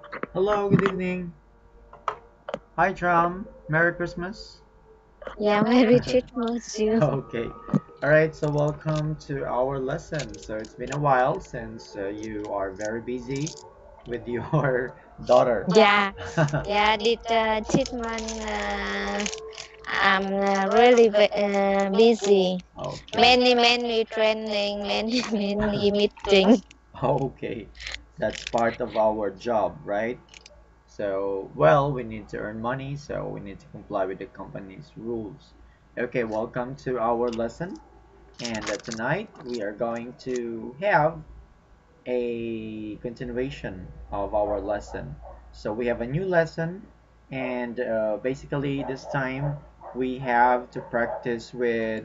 Hello, good evening. Hi, Tram. Merry Christmas. Yeah, Merry Christmas, you. Okay. All right, so welcome to our lesson. So it's been a while since you are very busy with your daughter. Yeah, yeah, this month I'm really busy. Okay. Many training, many meeting. Okay. That's part of our job, right? So, well, we need to earn money, so we need to comply with the company's rules. Okay, welcome to our lesson. And tonight we are going to have a continuation of our lesson. So we have a new lesson, and basically this time we have to practice with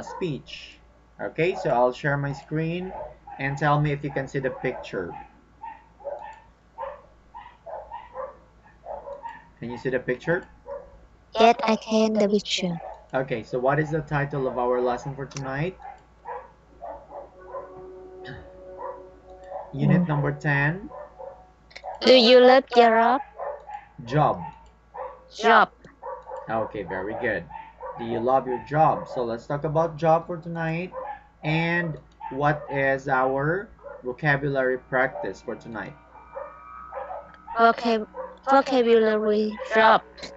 speech. Okay, so I'll share my screen and tell me if you can see the picture. Can you see the picture? Yet I can the picture. Okay, so what is the title of our lesson for tonight? Unit Mm. number 10, Do you love your job. job? Okay, very good. Do you love your job? So let's talk about job for tonight. And what is our vocabulary practice for tonight? Vocab vocabulary drops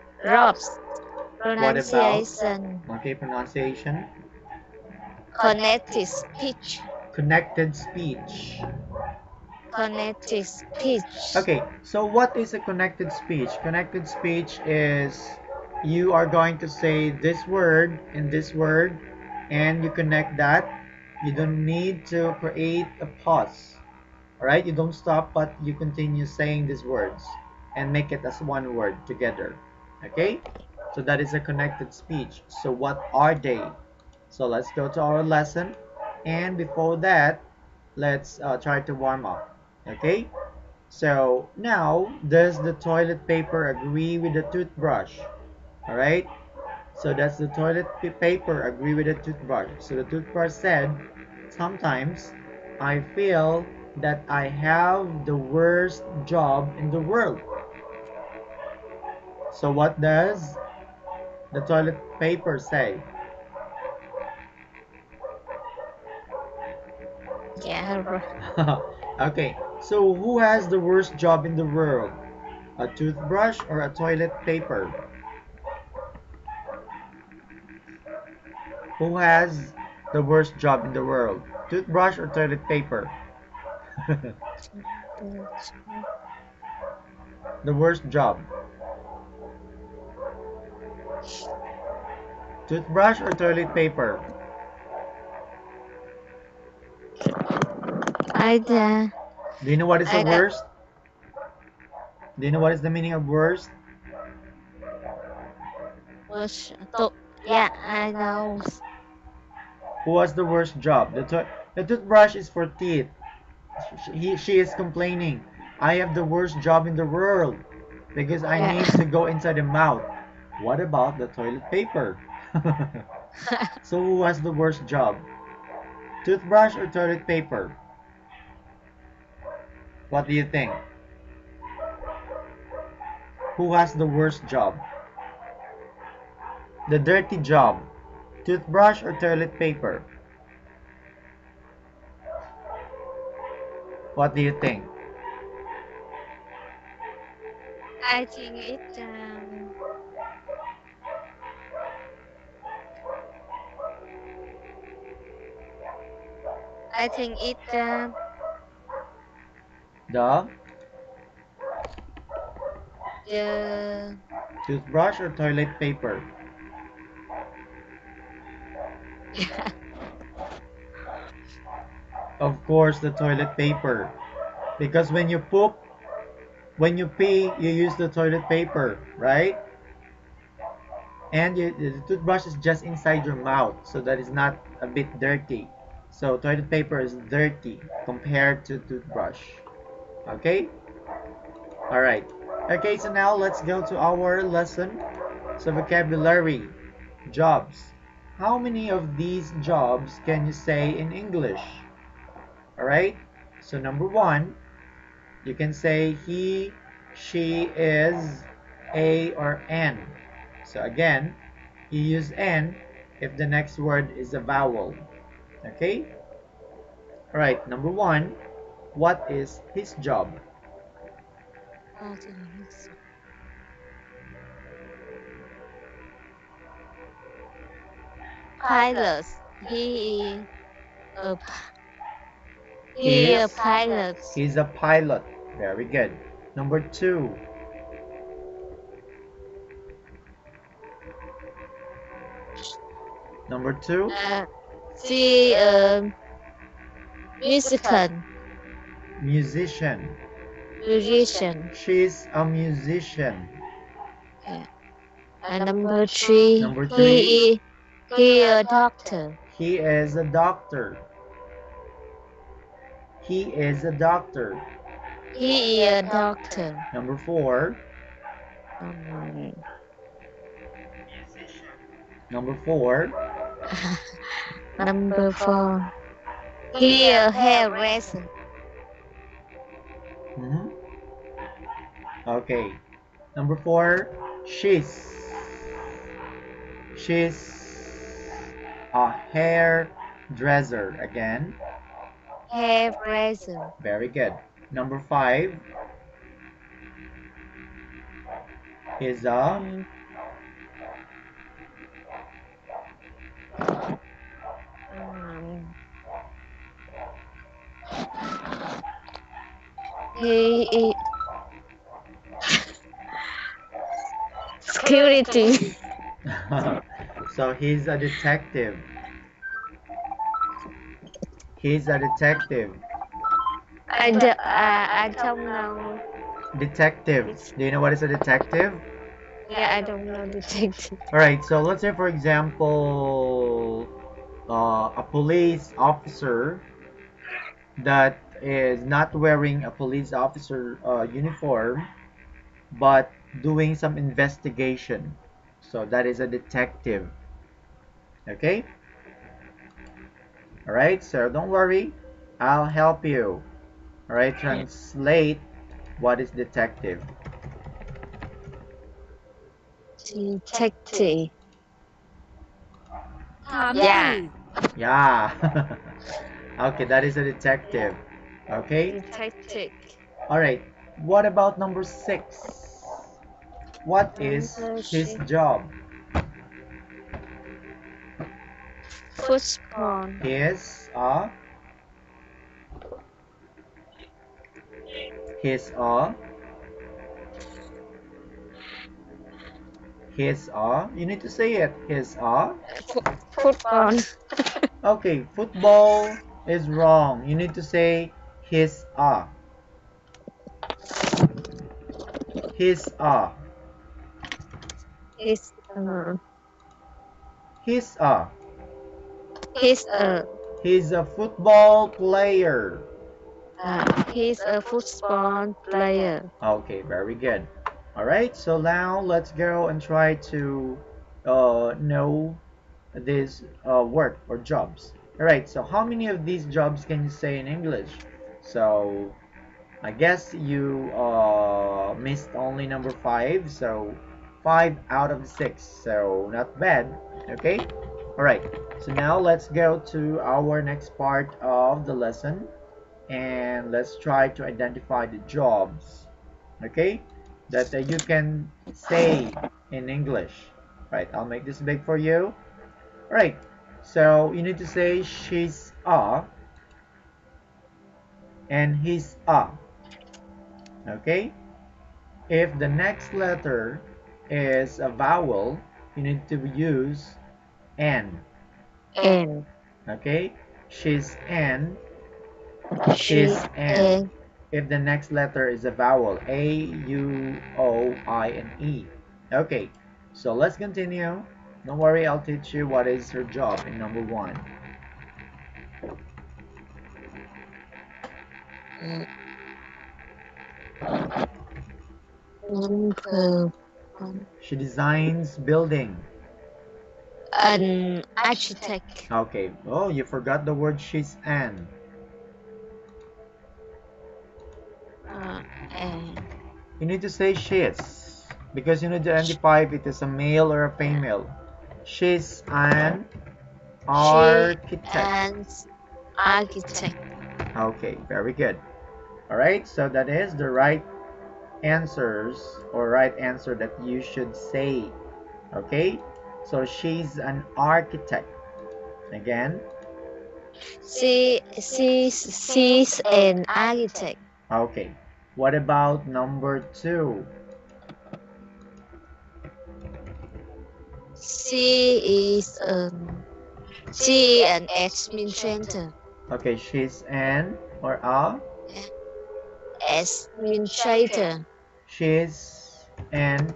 What about, pronunciation okay, pronunciation? connected speech Connected speech. connected speech. Okay, so what is a connected speech? Connected speech is you are going to say this word and this word, and you connect that. You don't need to create a pause. Alright, you don't stop, but you continue saying these words and make it as one word together. Okay, so that is a connected speech. So what are they? So let's go to our lesson, and before that let's try to warm up. Okay, so now, does the toilet paper agree with the toothbrush? Alright, so does the toilet paper agree with the toothbrush? So the toothbrush said, sometimes I feel that I have the worst job in the world. So what does the toilet paper say? Yeah, Okay, so who has the worst job in the world? A toothbrush or a toilet paper? Who has the worst job in the world? Toothbrush or toilet paper? The worst job. Toothbrush or toilet paper? I Do you know what is the I worst? Do you know what is the meaning of worst? was to yeah, I know. Who has the worst job? The toothbrush is for teeth. She is complaining. I have the worst job in the world because I Yeah. need to go inside the mouth. What about the toilet paper? So who has the worst job? Toothbrush or toilet paper? What do you think? Who has the worst job? The dirty job. Toothbrush or toilet paper? What do you think? I think it The the toothbrush or toilet paper? Of course, the toilet paper. Because when you poop, when you pee, you use the toilet paper, right? And the toothbrush is just inside your mouth, so that is not a bit dirty. So toilet paper is dirty compared to toothbrush. Okay? Alright. Okay, so now let's go to our lesson. So vocabulary, jobs. How many of these jobs can you say in English? Alright? So number one, You can say he, she is, a, or an. So again, you use an if the next word is a vowel. Okay? Alright, number one. What is his job? Pilot. He is a he He's, a pilot. he's a pilot. Very good. Number two. Number two. She a musician. Musician. Musician. She's a musician. And number three. Number three. He a doctor. He is a doctor. He is a doctor. He is a doctor. Number four. Number four. Number four. He a hairdresser. Mm-hmm. Okay. Number four. She's a hairdresser. Again. Hairdresser. Very good. Number five is a he is security. so he's a detective. He's a detective. I don't know. Detective. Do you know what is a detective? Yeah, I don't know detective. Alright, so let's say for example a police officer that is not wearing a police officer uniform but doing some investigation. So that is a detective. Okay? Alright, so don't worry. I'll help you. Alright, translate what is detective. Detective. Yeah. Yeah. Okay, that is a detective. Okay? Detective. Alright, what about number six? What is Number his six. job? Football. His a his a his a you need to say it. His a Football. okay, football is wrong. You need to say his a his a He's his a he's a he's a football player. he's a football player. Okay, very good. Alright, so now let's go and try to know these work or jobs. Alright, so how many of these jobs can you say in English? So I guess you missed only number 5, so 5 out of 6, so not bad. Okay, alright, so now let's go to our next part of the lesson and let's try to identify the jobs, okay, that you can say in English. Right, I'll make this big for you. Right, so you need to say she's a and he's a. Okay, if the next letter is a vowel, you need to use an. And Okay, she's an, she he's an. and If the next letter is a vowel, A, U, O, I, and E. Okay, so let's continue. Don't worry, I'll teach you what is her job in number 1. number She designs building. an architect. Okay, oh, you forgot the word she's an. You need to say she's because you need to identify if it is a male or a female. She's an She architect. an architect. Okay, very good. Alright, so that is the right answers or right answer that you should say. Okay, so she's an architect. Again, She's an architect. okay. What about number two? She is she an administrator. Okay, she's an or a. Administrator. She's an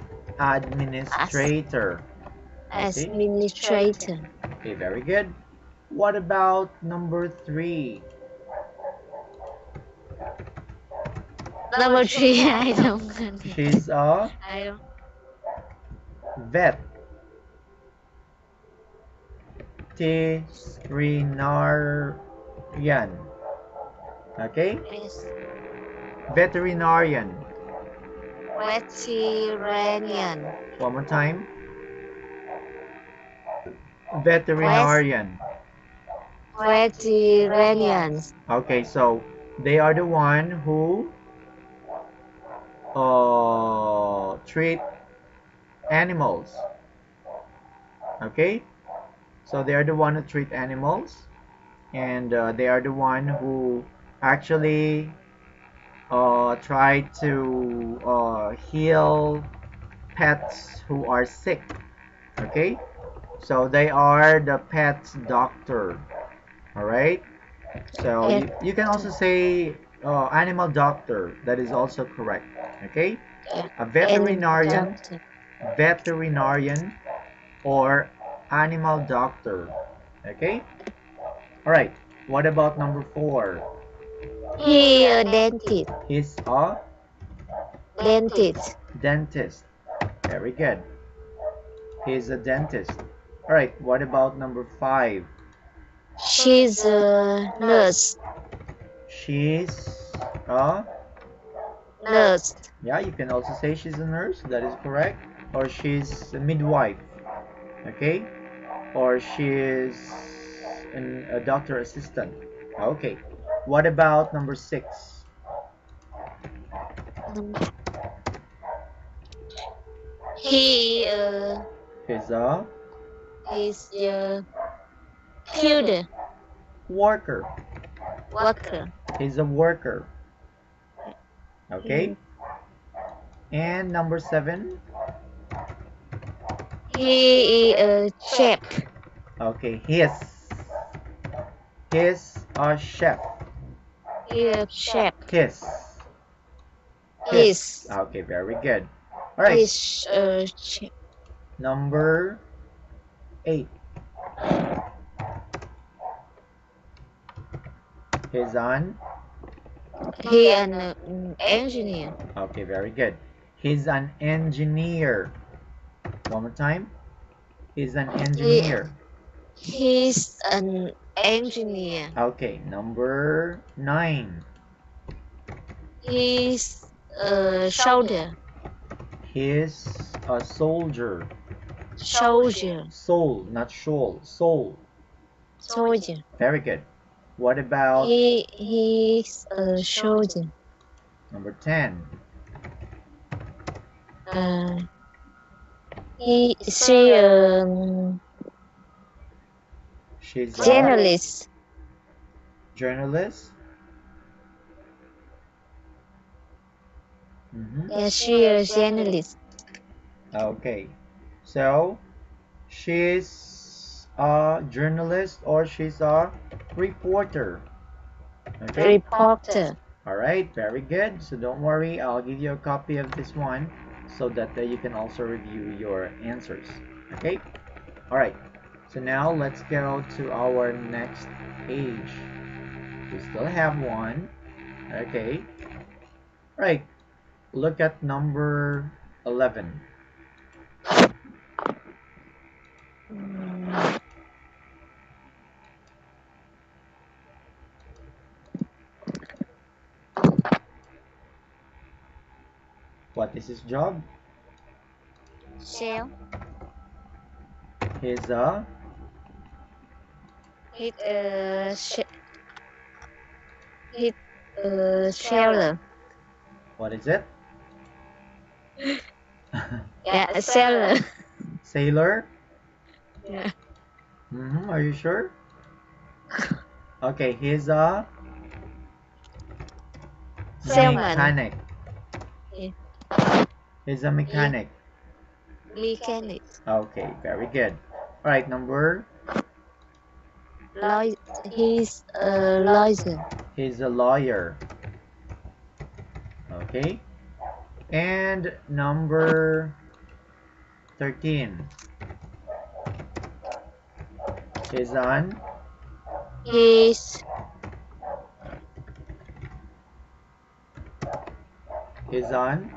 As administrator. Okay, administrator. okay, very good. What about number three? Number three, I don't She's a I don't. vet. Veterinarian. Okay, Yes. veterinarian. Veterinarian. One more time. West Veterinarian. veterinarians. Okay, so they are the one who treat animals. Okay, so they are the one who treat animals, and they are the one who actually try to heal pets who are sick. Okay, so they are the pet's doctor. All right, so Pet you can also say animal doctor. That is also correct. Okay, a animal veterinarian, doctor. veterinarian, or animal doctor. Okay, all right. What about number four? He a dentist. He's a Dentist. dentist. Very good. He's a dentist. All right. What about number five? She's a nurse. She's a, Nurse. yeah, you can also say she's a nurse. That is correct. Or she's a midwife. Okay. Or she's a doctor assistant. Okay. What about number six? He He's a is a field worker. worker. He's a worker. Okay. And number seven? He is a chef. Okay. He's a chef. He a chef. His. His. Okay, very good. All right. Is a chef. Number 8. He's an. He an engineer. Okay, very good. He's an engineer. One more time. He's an engineer. He's an engineer. Okay, number 9. He's a soldier. He's a soldier. Soldier. Soul, not shoal. Soul. Soldier. Very good. What about He's a soldier. number 10? She She's a journalist. journalist. Mm-hmm. Yeah, she a journalist. Okay, so she's a journalist or she's a reporter. Okay. Reporter. All right, very good. So don't worry, I'll give you a copy of this one so that you can also review your answers. Okay. All right. So now let's go to our next page. We still have one. Okay. All right. Look at number 11. What is his job? Shell. He's a He's he's a seller. what is it? Yeah, a seller. Sailor? Yeah. Are you sure? Okay, he's a Salesman. mechanic. Yeah. He's a mechanic. Mechanic. Okay, very good. Alright, number. He's a lawyer. He's a lawyer. Okay. And number 13. He's on. He's He's on.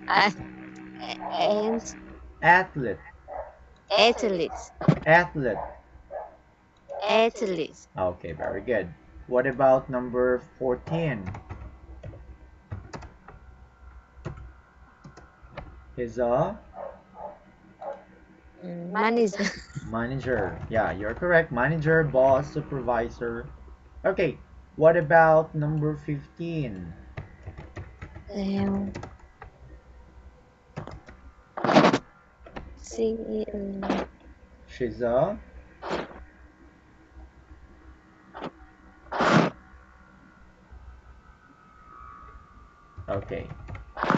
and Athlete. athlete. Athlete. Athlete. Okay, very good. What about number 14? He's a Manager. manager. Yeah, you're correct. Manager, boss, supervisor. Okay, what about number 15? Um, see, She's a okay.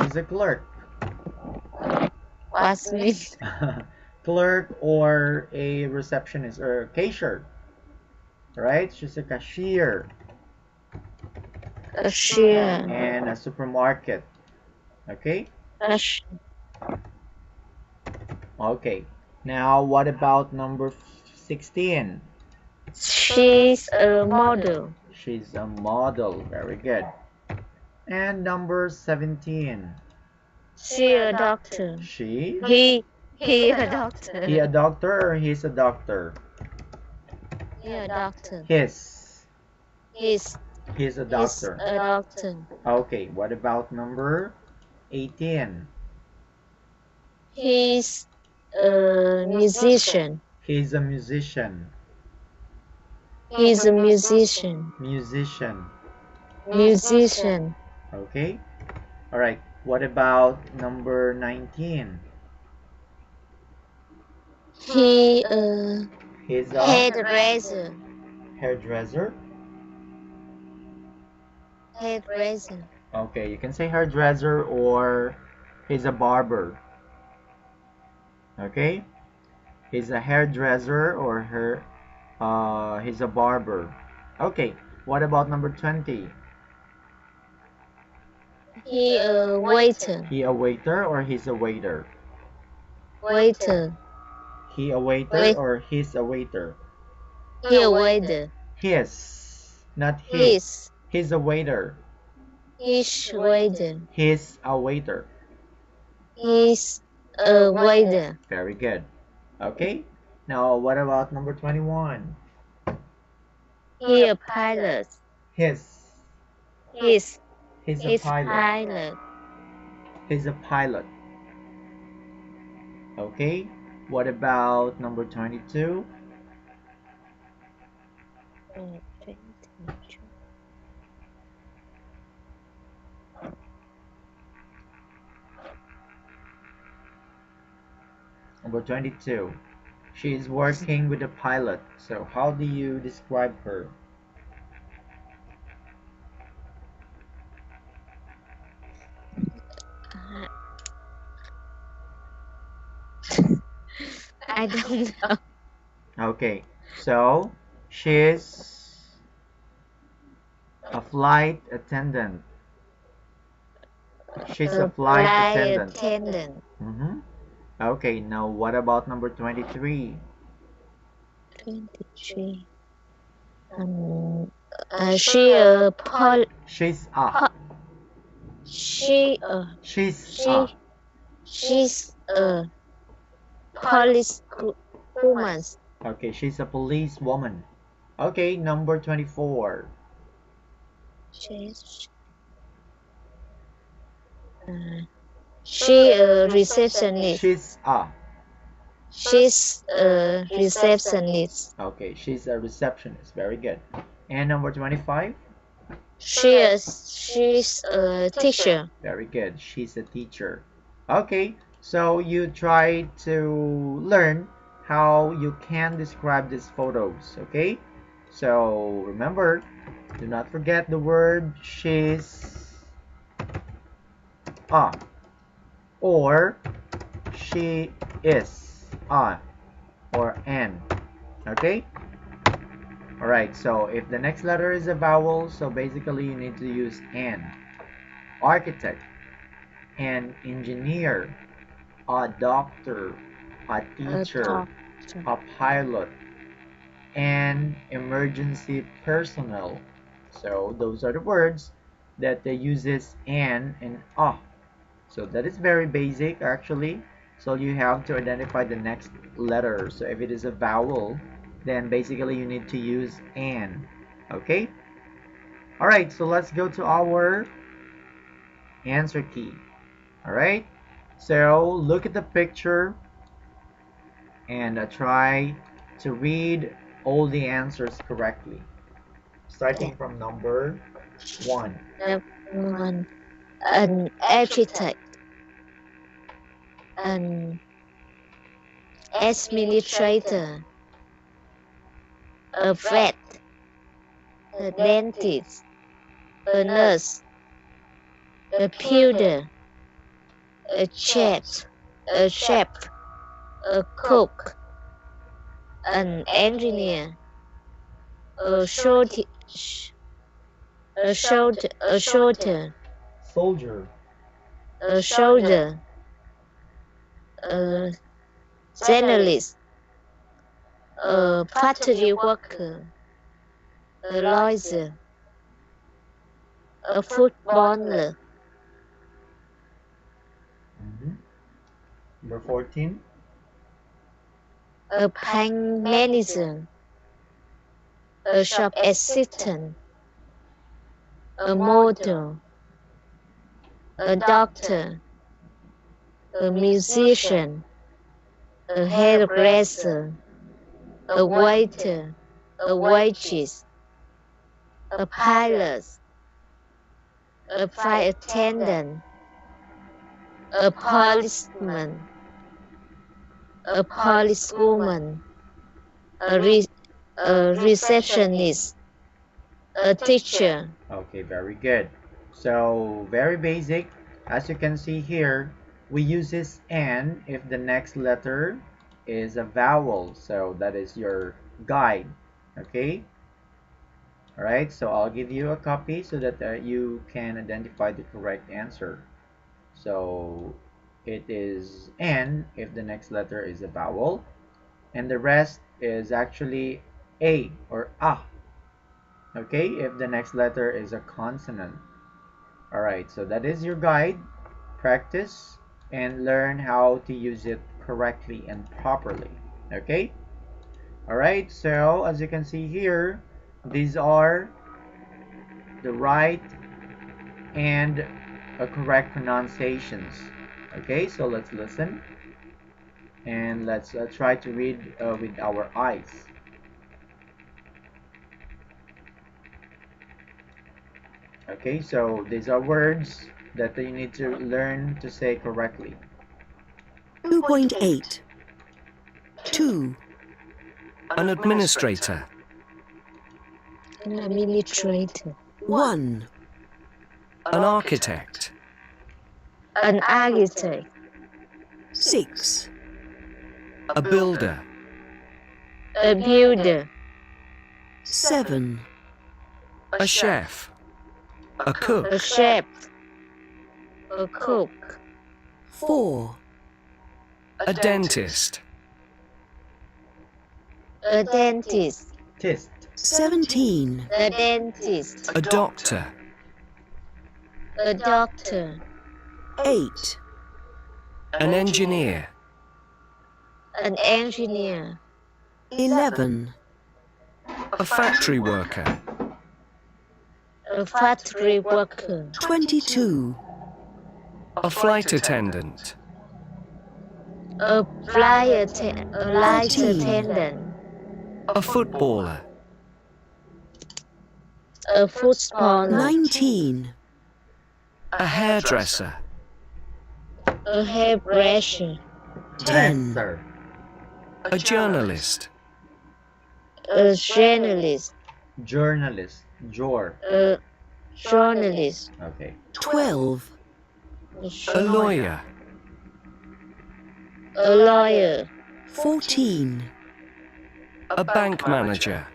She's a clerk. what's mean? Clerk or a receptionist or a cashier. Right? She's a cashier Cashier. in a supermarket. Okay? Okay. Now, what about number 16? She's a model. She's a model. Very good. And number 17. She a doctor. She? He a doctor. He a doctor or he's a doctor? He a doctor. His. He's He's a doctor. a doctor. Okay, what about number 18? He's a musician. He's a musician. He's a musician. Musician. Musician. Okay. All right. What about number 19? He He's a hairdresser. hairdresser. Hairdresser. Okay, you can say hairdresser or he's a barber. Okay? He's a hairdresser or he's a barber. Okay, what about number 20? He a waiter. He a waiter or he's a waiter? Waiter. He a waiter Wait. or he's a waiter? He a waiter. His, not his. He's He's a waiter. he's waiter. He's a waiter. He's a waiter. Very good. Okay. Now, what about number 21? He a pilot. His. He's He's a pilot. pilot. He's a pilot. Okay. What about number 22? Number 22. She is working with a pilot. So, how do you describe her? I don't know. Okay. So, she's a flight attendant. She's a flight attendant. Okay, now what about number 23? 23. She a She's a. she she's a police woman. Okay, she's a police woman. Okay, number 24. She a receptionist. She's a. She's a receptionist. Okay, she's a receptionist. Very good. And number 25? She's a teacher. Very good. She's a teacher. Okay, so you try to learn how you can describe these photos. Okay, so remember, do not forget the word she's a or she is a or an. Okay. Alright, so if the next letter is a vowel, so basically you need to use an. Architect, an engineer, a doctor, a teacher, a pilot, and emergency personnel. So those are the words that they uses an and a. So that is very basic actually. So you have to identify the next letter. So if it is a vowel, then basically you need to use an. Okay? Alright, so let's go to our answer key. Alright? So look at the picture and try to read all the answers correctly. Starting from number 1. One. An architect. An administrator. A vet. A dentist. A nurse. A builder. A chef. A chef. A cook. An engineer. A soldier. A soldier. Soldier. A soldier. A journalist. A factory worker. A lawyer. A footballer. Number 14. A bank manager. A shop assistant. A model. A doctor. A musician. A hairdresser. A waiter. A waitress. A pilot. A flight attendant. A policeman. A policewoman. A receptionist. A teacher. Okay, very good. So very basic. As you can see here, we use this an if the next letter is a vowel. So that is your guide. Okay. Alright, so I'll give you a copy so that you can identify the correct answer. So it is an if the next letter is a vowel, and the rest is actually a or a. Okay, if the next letter is a consonant. Alright, so that is your guide. Practice and learn how to use it correctly and properly. Okay? Alright, so as you can see here, these are the right and correct pronunciations. Okay, so let's listen and let's try to read with our eyes. Okay, so these are words that you need to learn to say correctly. 2.8. 2. An administrator. An administrator. 1. An architect. An architect. 6. A builder. A builder. 7. A chef. A cook. A chef. A cook. 4. A dentist. A dentist. Tist. 17. A dentist. A doctor. A doctor. 8. An engineer. An engineer. 11. A factory worker. A factory worker. 22. A flight attendant. A flight Thirteen. attendant. A footballer. A footballer. 19. A hairdresser. A hairdresser. 10. Dresser. A journalist. A journalist. Journalist. Jor. A journalist. Okay. 12. A lawyer. A lawyer. 14. A bank manager.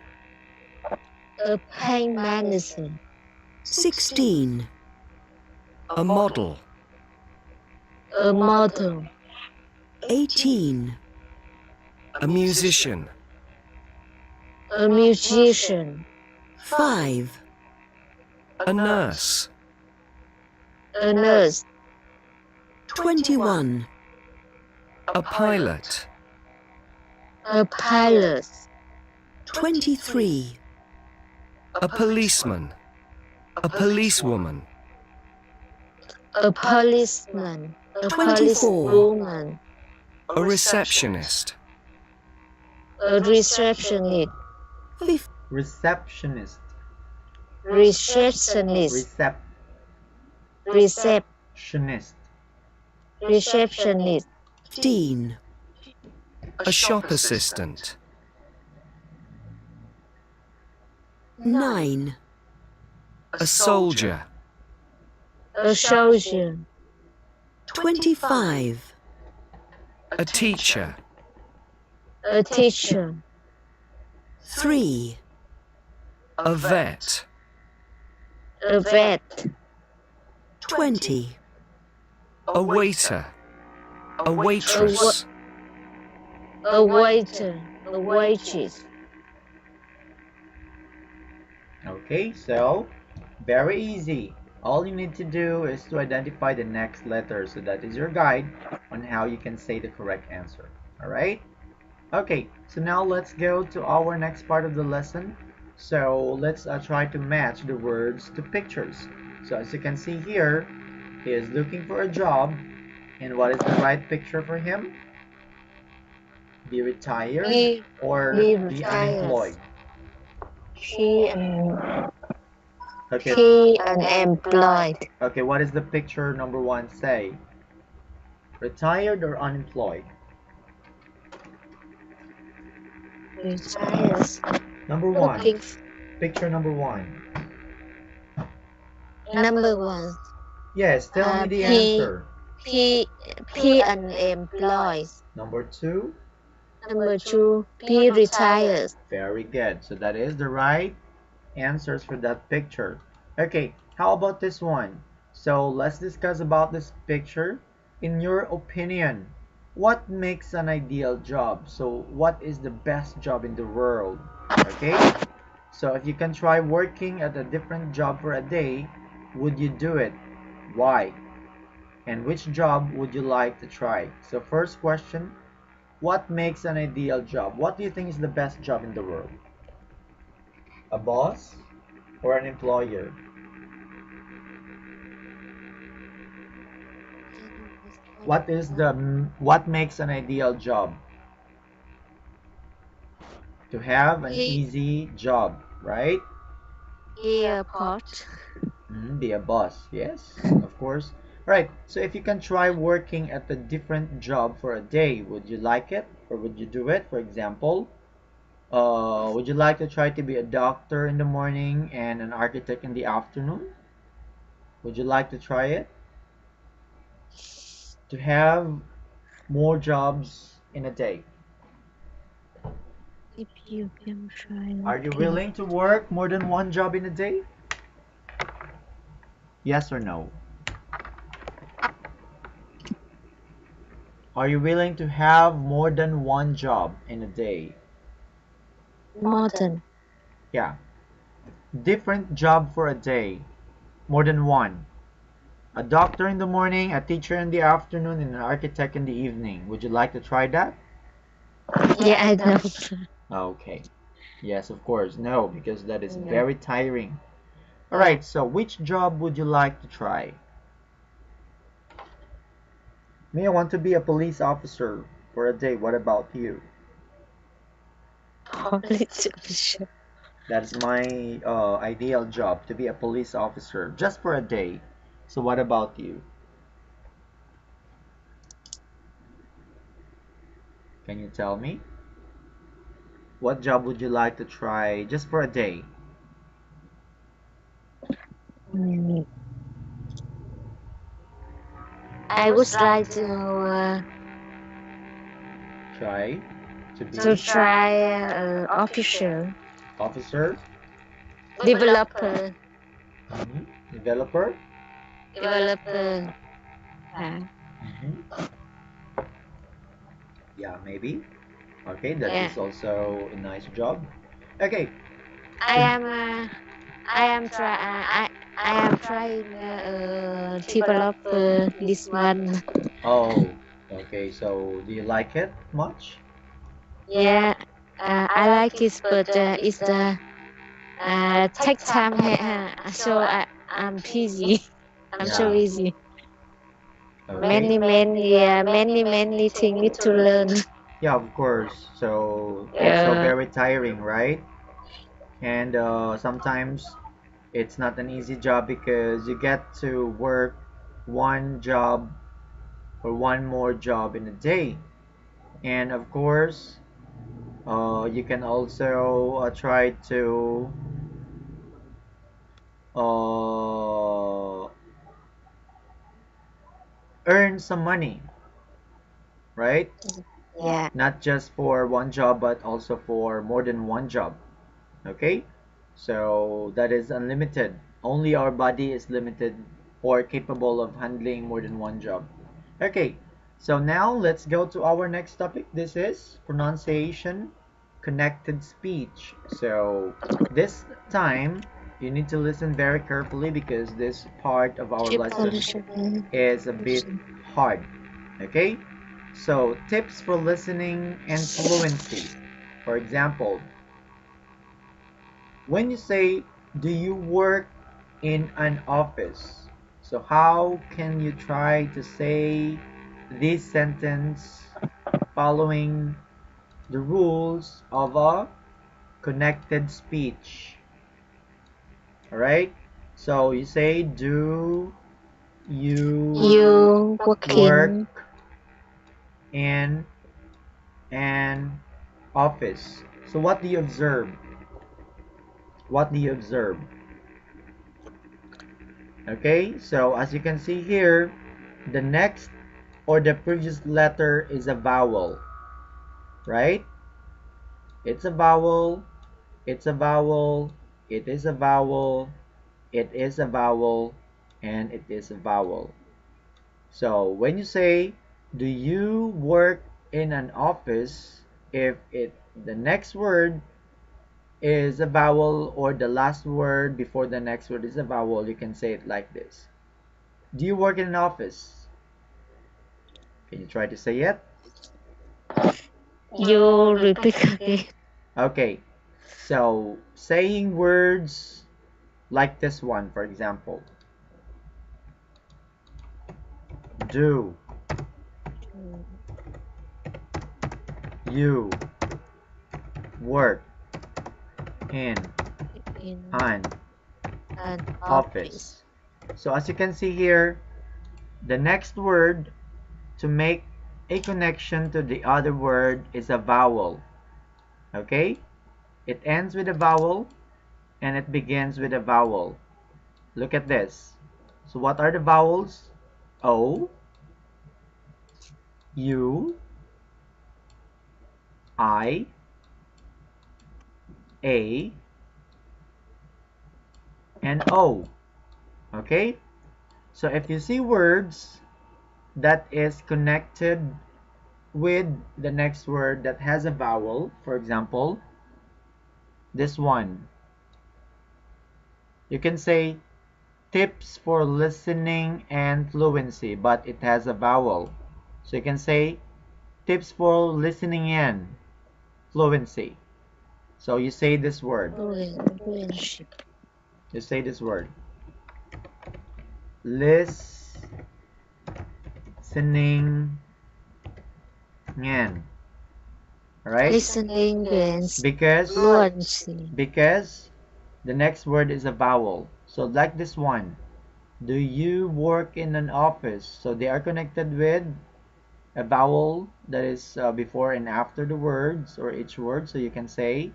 A bank manager. 16. A model. A model. 18. A musician. A musician. 5. A nurse. A nurse. 21. A pilot. A pilot. 23. A policeman. A policewoman. A policeman. A 24. policewoman. A receptionist. A receptionist. 15. Receptionist. Receptionist. Receptionist. Receptionist. 15. A shop assistant. 9. A soldier. A soldier. 25. A teacher. A teacher. 3. A vet. A vet. 20. A waiter. A waitress. A waiter. A waitress. Okay, so very easy. All you need to do is to identify the next letter. So that is your guide on how you can say the correct answer. Alright? Okay, so now let's go to our next part of the lesson. So let's try to match the words to pictures. So as you can see here, he is looking for a job. And what is the right picture for him? Be retired or be be retired. unemployed? She and Okay. he unemployed. Okay, what does the picture number 1 say? Retired or unemployed? Retired. Number 1. Looking Picture number 1. number 1. Yes, tell me the He- answer. P unemployed. Number 2. Number 2. P retired. Very good. So that is the right answers for that picture. Okay, how about this one? So let's discuss about this picture. In your opinion, what makes an ideal job? So what is the best job in the world? Okay, so if you can try working at a different job for a day, would you do it? Why? And which job would you like to try? So first question, what makes an ideal job? What do you think is the best job in the world? A boss or an employer? What makes an ideal job? To have an easy job, right? Airport. Be a boss, yes, of course. Right, so if you can try working at a different job for a day, would you like it or would you do it? For example, would you like to try to be a doctor in the morning and an architect in the afternoon? Would you like to try it? To have more jobs in a day. If you can try. Are you willing to work more than one job in a day? Yes or no? Are you willing to have more than one job in a day? Modern. Yeah. Different job for a day. More than one. A doctor in the morning, a teacher in the afternoon, and an architect in the evening. Would you like to try that? Yeah, I know. Okay. Yes, of course. No, because that is very tiring. Alright, so which job would you like to try? Me, I want to be a police officer for a day. What about you? Police officer. That's my ideal job, to be a police officer just for a day. So what about you? Can you tell me? What job would you like to try just for a day? Mm, I would like Try to be to try officer, officer, developer, mhm, developer. developer. Mhm. Yeah, maybe. Okay, that Yeah, is also a nice job. Okay. I am. I am try. I am trying develop this one. Oh, okay. So do you like it much? Yeah, I like it, but it's the take time. So I'm busy. I'm so Yeah. busy. Okay. Many things need to learn. Yeah, of course. So also Yeah, very tiring, right? And sometimes it's not an easy job because you get to work one job or one more job in a day. And of course, you can also try to uh, earn some money, right? yeah. Not just for one job, but also for more than one job. Okay? So that is unlimited. Only our body is limited or capable of handling more than one job. Okay, so now let's go to our next topic. This is pronunciation, connected speech. So this time you need to listen very carefully because this part of our Keep lesson pollution. is a bit hard. Okay? So tips for listening and fluency. For example, when you say, do you work in an office? So how can you try to say this sentence following the rules of a connected speech? Alright? So you say, do you You work working in an office? So what do you observe? What do you observe? Okay, so as you can see here, the next or the previous letter is a vowel, right? It's a vowel, it's a vowel, it is a vowel, it is a vowel, and it is a vowel. So when you say, do you work in an office, if the next word is a vowel or the last word before the next word is a vowel, you can say it like this. Do you work in an office? Can you try to say it? you repeat again. Okay, so saying words like this one, for example, do you work in In an an office. office? So as you can see here, the next word to make a connection to the other word is a vowel. Okay? It ends with a vowel and it begins with a vowel. Look at this. So what are the vowels? O, U, I, A, and O. Okay? So if you see words that is connected with the next word that has a vowel, for example, this one, you can say tips for listening and fluency, but it has a vowel. So you can say tips for listening and fluency. So you say this word. Fluency. You say this word. Listening listening ngan. Alright? listening gains Because fluency. the next word is a vowel. So like this one. Do you work in an office? So they are connected with a vowel that is before and after the words or each word. So you can say,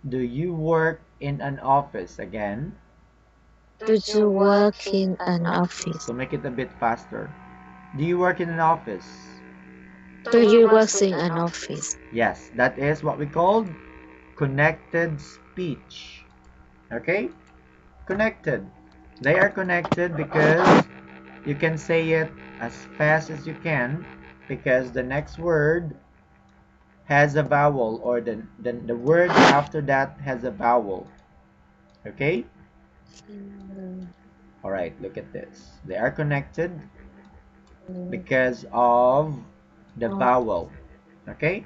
do you work in an office? Again. Do you work in an office? So make it a bit faster. Do you work in an office? Do you work in an office? Yes, that is what we call connected speech. Okay? Connected. They are connected because you can say it as fast as you can because the next word has a vowel, or the word after that has a vowel. Okay? Alright, look at this. They are connected because of the vowel. Okay?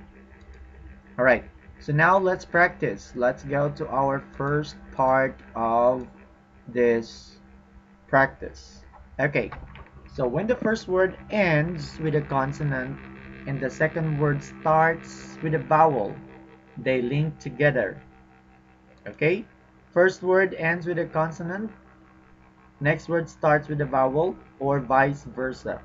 Alright, so now let's practice. Let's go to our first part of this practice. Okay, so when the first word ends with a consonant and the second word starts with a vowel, they link together. Okay, first word ends with a consonant, next word starts with a vowel, or vice versa.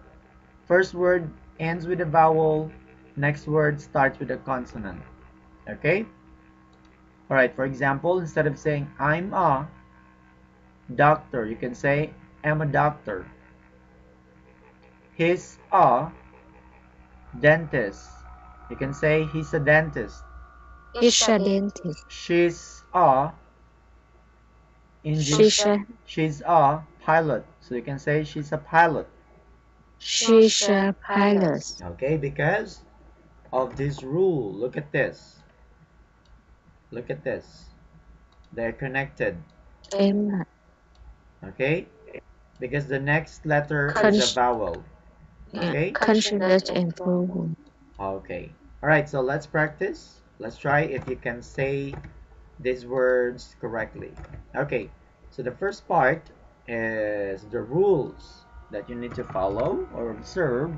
First word ends with a vowel, next word starts with a consonant. Okay? Alright, for example, instead of saying I'm a doctor, you can say I'm a doctor. He's a dentist. You can say he's a dentist. He's a dentist. She's a she's a pilot. So you can say she's a pilot. She's a pilot. Okay, because of this rule. Look at this. Look at this. They're connected. Emma. Okay? Because the next letter is a vowel. Okay? Consonant and vowel. Okay. Alright, so let's practice. Let's try if you can say these words correctly. Okay, so the first part is the rules that you need to follow or observe,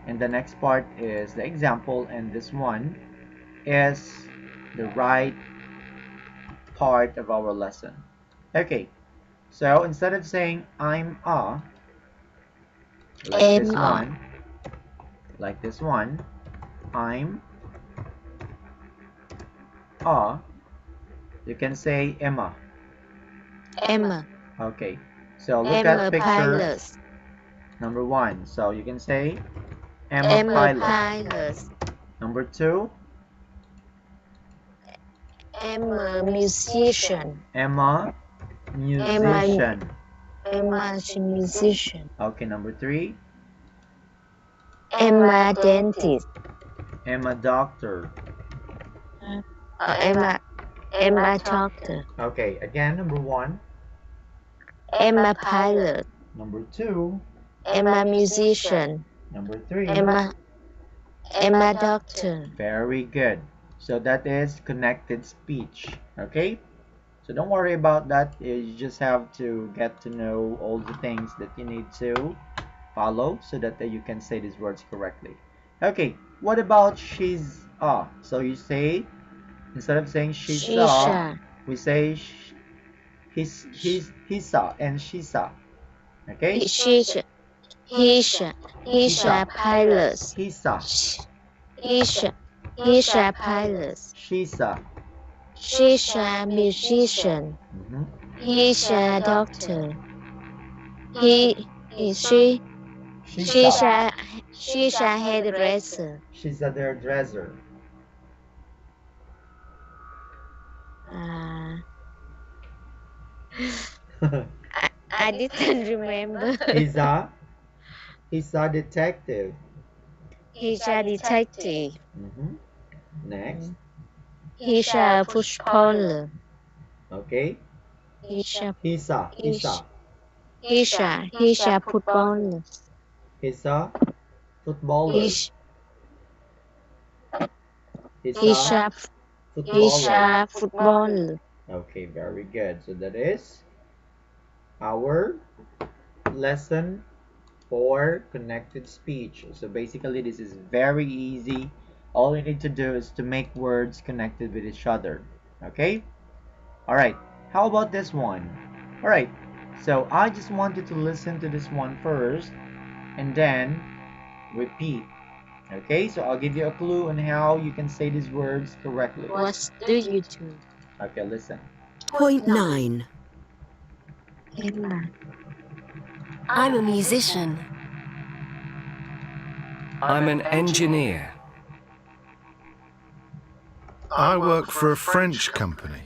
and the next part is the example, and this one is the right part of our lesson. Okay, so instead of saying I'm a, like this one, I'm a, you can say Emma. Emma. Okay, so look Emma at picture pilot. number 1. So you can say Emma Emma pilot. pilot. Number 2, Emma musician. Emma musician. Emma musician. Okay, number 3, Emma dentist. Emma doctor. Emma doctor. Okay, again, number 1, Emma pilot. number 2, Emma musician. number 3. Emma doctor. Very good. So that is connected speech. Okay, so don't worry about that. You just have to get to know all the things that you need to follow so that you can say these words correctly. Okay, what about she's a? So you say, instead of saying she's a, we say he's a and she's a. Okay? He's a pilot. He's a. He's a pilot. She's a. She's a musician. He's a doctor. She's a hairdresser. She's a hairdresser. I didn't remember. He's a detective. He's a detective. Next. He's a footballer. Okay. He's a footballer. He's a footballer. He's a footballer. Okay, very good. So that is our lesson for connected speech. So basically this is very easy. All you need to do is to make words connected with each other. Okay? Alright, how about this one? Alright, so I just want you to listen to this one first and then repeat. Okay, so I'll give you a clue on how you can say these words correctly. What do you do? Okay, listen. Point 9. Emma. I'm a musician. I'm an engineer. I work for a French company.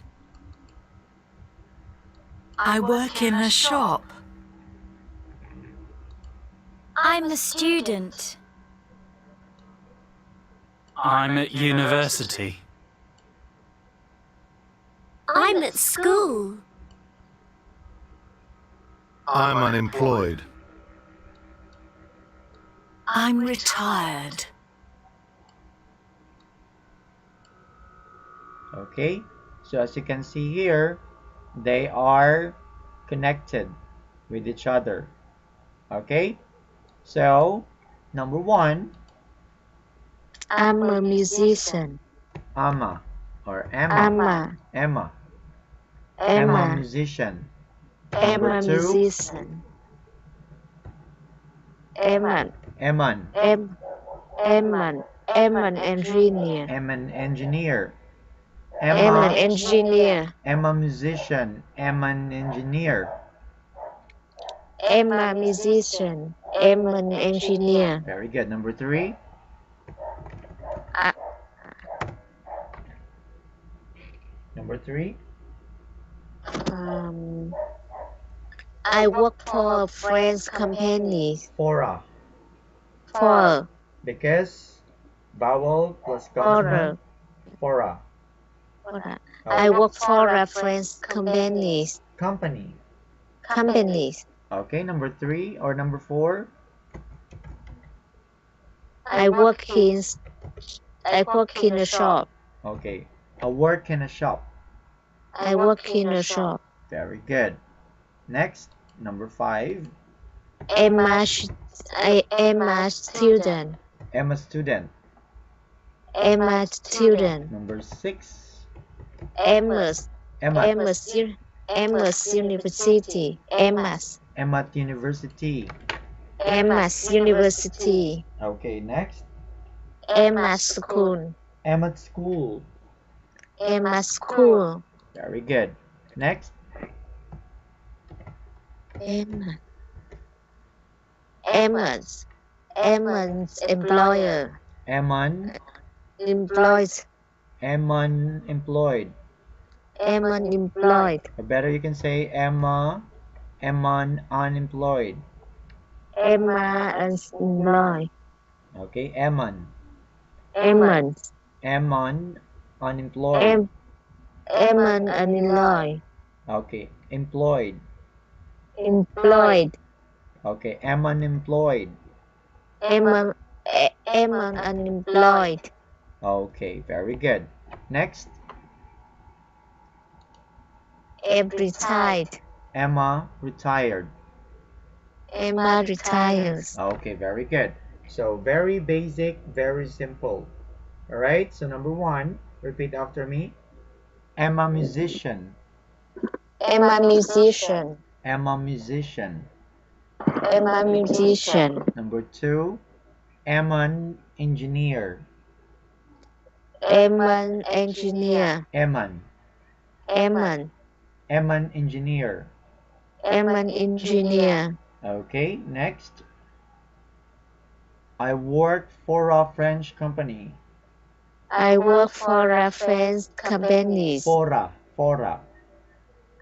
I work in a shop. I'm a student. I'm at university. I'm at school. I'm unemployed. I'm retired. Okay, so as you can see here, they are connected with each other. Okay, so number 1, I'm a musician. Amma or Emma. Emma. Emma. Emma Emma. musician. Emma Number 2, musician. Emma. Eman. Emma engineer. Eman engineer. Emma Emma. engineer. Emma musician. Eman engineer. Emma musician. Emma engineer. Very good. Number 3, I, number 3, I work for a French company. fora. For Because vowel plus for consonant. Fora. I work for a French company. Company. Companies. Okay, number 3 or number 4, I work in a shop. okay, a work in a shop. I work in a shop. Very good. Next, number 5, Emma student. Emma student. Emma student. Number 6, Emma's Emma. University. Emma's Emma University. University. Okay, next, Emma's school. Emma school. Emma's school. Very good. Next, Emma's employer. Emman. Employs. Emman employed. Emma employed. Or better you can say Emman unemployed. Emma employed. Okay, Emman. Emma Unemployed. Emma employed. Okay, employed. Employed. Okay, Emman employed. Emma unemployed. Okay, very good. Next, Retired. Emma retired. Emma retires. Okay, very good. So very basic, very simple. All right, so number 1, repeat after me. Emma musician. Emma musician. Emma musician. Emma musician. Number 2, Emman engineer. Emma engineer. Emman. Emma Engineer. engineer. Okay, next. I work for a French company. I work for a French company. Fora.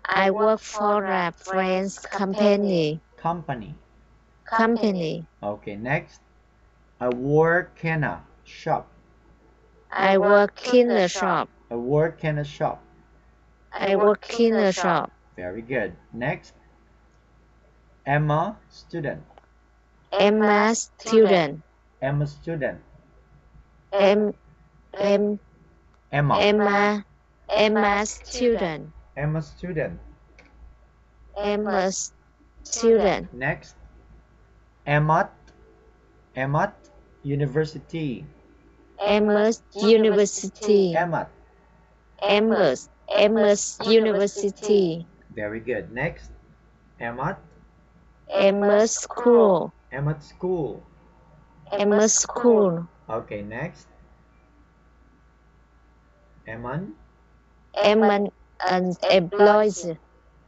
I work for a French company. Company. Okay, next. I work in a shop. I work in a shop. I work in a shop. I work in a shop. Very good. Next. Emma student. Emma student. Emma student. Emma Emma. student. Emma student. Emma student. Next. Amat, Amat University. Amherst University. Amat. Amherst University. Very good. Next. Amat. Amherst School. Amat School. Amherst School. Okay, next. Eman. Amman Unemployed.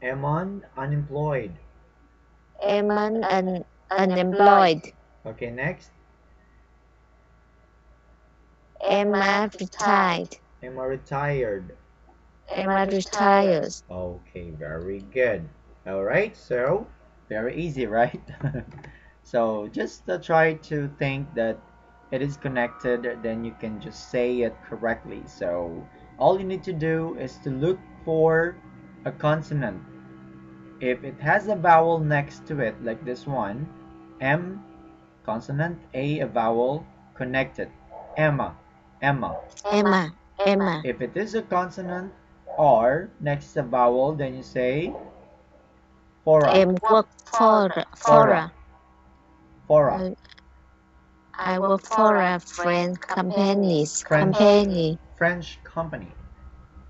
Emon unemployed. Amman Unemployed. Okay, next. Emma retired. Emma retired. Emma retires. Okay, very good. All right, so very easy, right? So just try to think that it is connected, then you can just say it correctly. So all you need to do is to look for a consonant. If it has a vowel next to it, like this one, M, consonant, a vowel, connected. Emma, Emma. Emma. Emma. If it is a consonant, R, next is a vowel, then you say fora, Work for fora, I work for a French French. company. French company.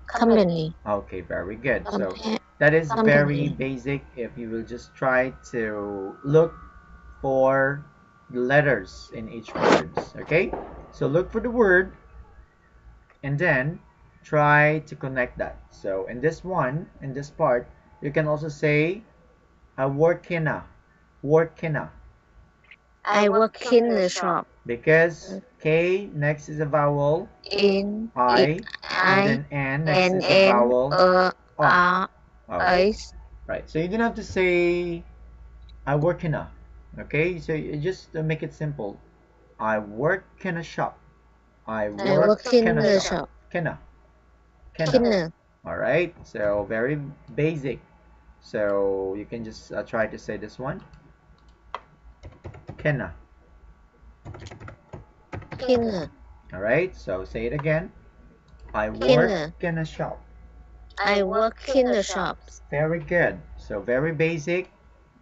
Company. Okay, very good. So Compa- that is very company. basic. If you will just try to look for the letters in each words. Okay, so look for the word and then try to connect that. So in this one, in this part, you can also say I work in a, I work in the shop. because K next is a vowel, In I, I and then N next N is a N vowel, R Okay. S. Right, so you don't have to say I work in a, okay, so you just make it simple. I work in a shop. I I work work in in a the shop. shop. Kenna. Kinner. All right, so very basic. So you can just try to say this one. Kenna. Kinner. All right, so say it again. I Kenna. work in a shop. I work in the shops. Very good. So very basic.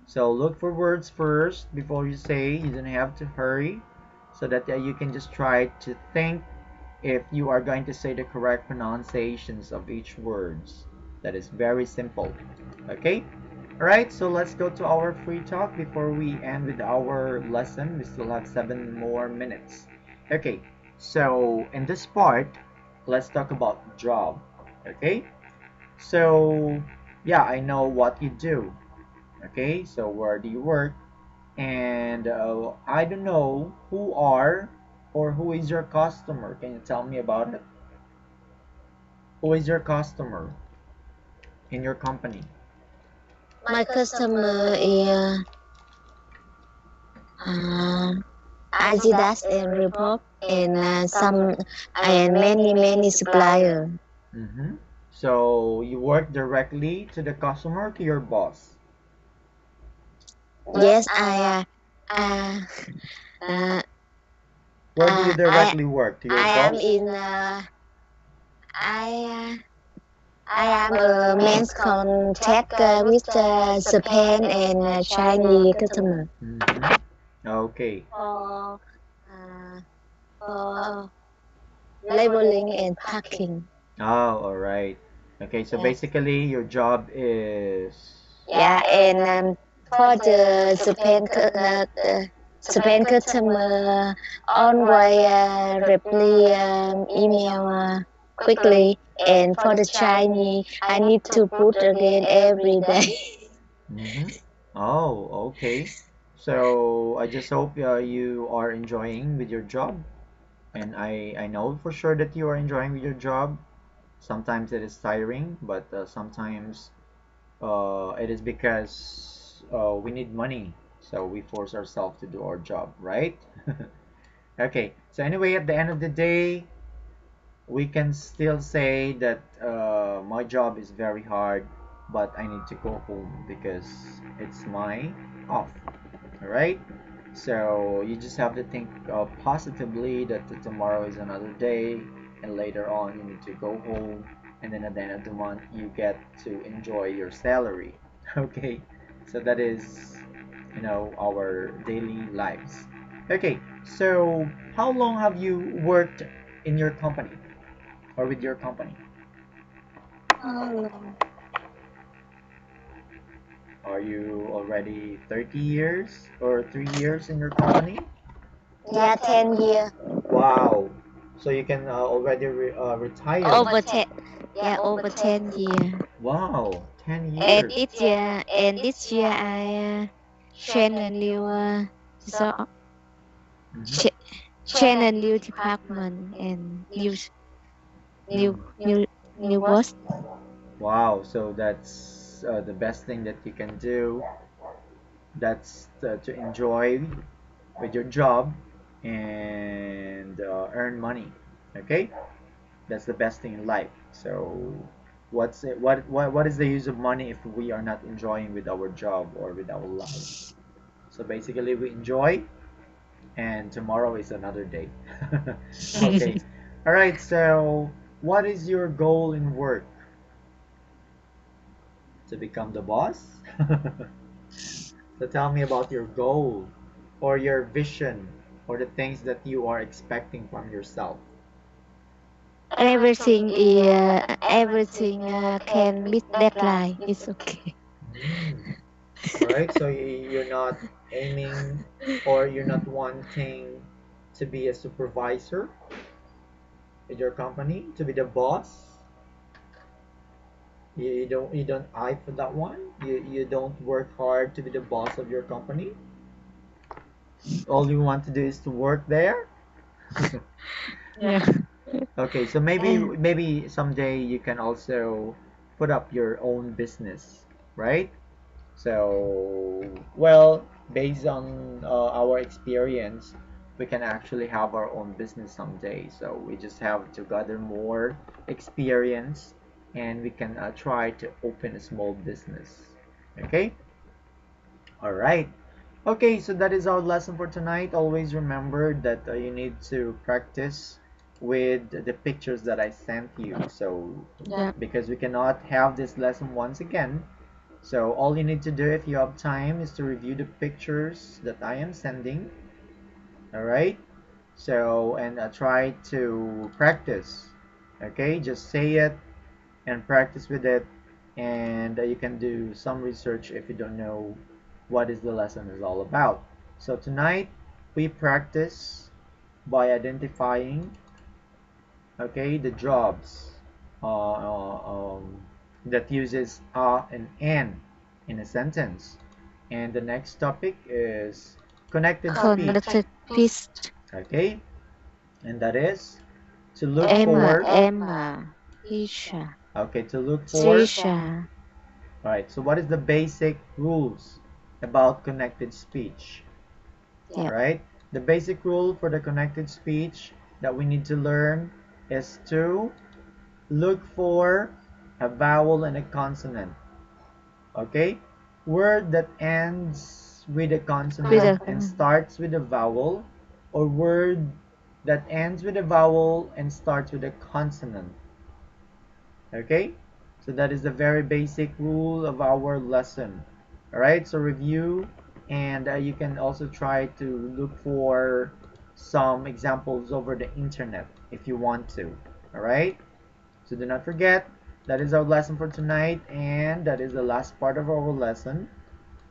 So look for words first before you say. You don't have to hurry, so that you can just try to think if you are going to say the correct pronunciations of each words. That is very simple. Okay? Alright, so let's go to our free talk before we end with our lesson. We still have 7 more minutes. Okay, so in this part, let's talk about job. Okay? So, yeah, I know what you do. Okay, so where do you work? And I don't know who are or who is your customer. Can you tell me about it? Who is your customer in your company? My customer is Adidas and Reebok and some and many suppliers. Mm-hmm. So you work directly to the customer, to your boss. Yes, I Where do you I directly work? To your am boss? in I am a men's contact with Japan and Chinese customer Mm-hmm. Okay. uh, for labeling and packing. Oh, all right. Okay, so Yes. basically your job is Yeah, and for the Japan customer, always reply email quickly, and for the Chinese, I need to put again every day. Mm-hmm. Oh, okay. So I just hope you are enjoying with your job, and I know for sure that you are enjoying with your job. Sometimes it is tiring, but sometimes it is because we need money, so we force ourselves to do our job, right? Okay. So anyway, at the end of the day, we can still say that my job is very hard, but I need to go home because it's my off. All right. So you just have to think positively that tomorrow is another day, and later on you need to go home, and then at the end of the month you get to enjoy your salary. Okay. So that is our daily lives. Okay, so how long have you worked in your company or with your company? How long? Are you already 30 years or 3 years in your company? Yeah, 10 years. Wow. So you can already retire. Over 10. Yeah, over 10 years. Wow, 10 And years. this year I train a new so Mhm. ch- train a new department and new new new boss. Wow, so that's the best thing that you can do. That's to enjoy with your job and earn money. Okay, that's the best thing in life. So, what is the use of money if we are not enjoying with our job or with our life? So basically, we enjoy, and tomorrow is another day. Okay, all right. So, what is your goal in work? To become the boss? So tell me about your goal or your vision or the things that you are expecting from yourself. Everything can meet deadline. It's okay. Mm. All right, so you're not aiming or you're not wanting to be a supervisor in your company, to be the boss. You don't eye for that one. You don't work hard to be the boss of your company. All you want to do is to work there. Yeah. Okay, so maybe someday you can also put up your own business, right? So, well, based on our experience, we can actually have our own business someday. So we just have to gather more experience, and we can try to open a small business. Okay? All right. Okay, so that is our lesson for tonight. Always remember that you need to practice with the pictures that I sent you. So, Yeah. because we cannot have this lesson once again, so all you need to do if you have time is to review the pictures that I am sending. All right. So, and try to practice. Okay, just say it and practice with it, and you can do some research if you don't know what is the lesson is all about. So tonight we practice by identifying, okay, the jobs that uses a and an in a sentence, and the next topic is connected speech. Connected piece. Okay, and that is to look for. Emma, Isha, Okay, to look for. Trisha. Alright, so what is the basic rules about connected speech? Yeah. Right? The basic rule for the connected speech that we need to learn is to look for a vowel and a consonant. Okay? Word that ends with a consonant and starts with a vowel, or word that ends with a vowel and starts with a consonant. Okay, so that is the very basic rule of our lesson. All right, so review, and you can also try to look for some examples over the internet if you want to. All right, so do not forget, that is our lesson for tonight, and that is the last part of our lesson.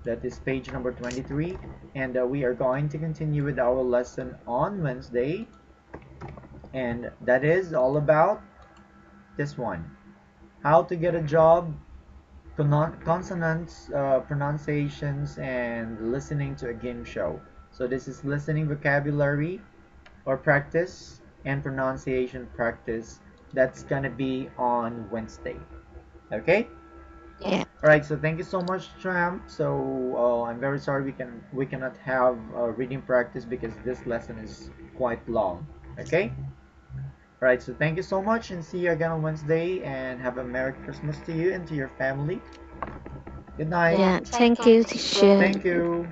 That is page number 23, and we are going to continue with our lesson on Wednesday, and that is all about this one: how to get a job, consonants, pronunciations, and listening to a game show. So this is listening vocabulary or practice and pronunciation practice. That's gonna be on Wednesday. Okay. Yeah. All right. So thank you so much, Tramp. So I'm very sorry we cannot have reading practice because this lesson is quite long. Okay. All right. So thank you so much, and see you again on Wednesday. And have a Merry Christmas to you and to your family. Good night. Yeah. Thank you, teacher. Thank you.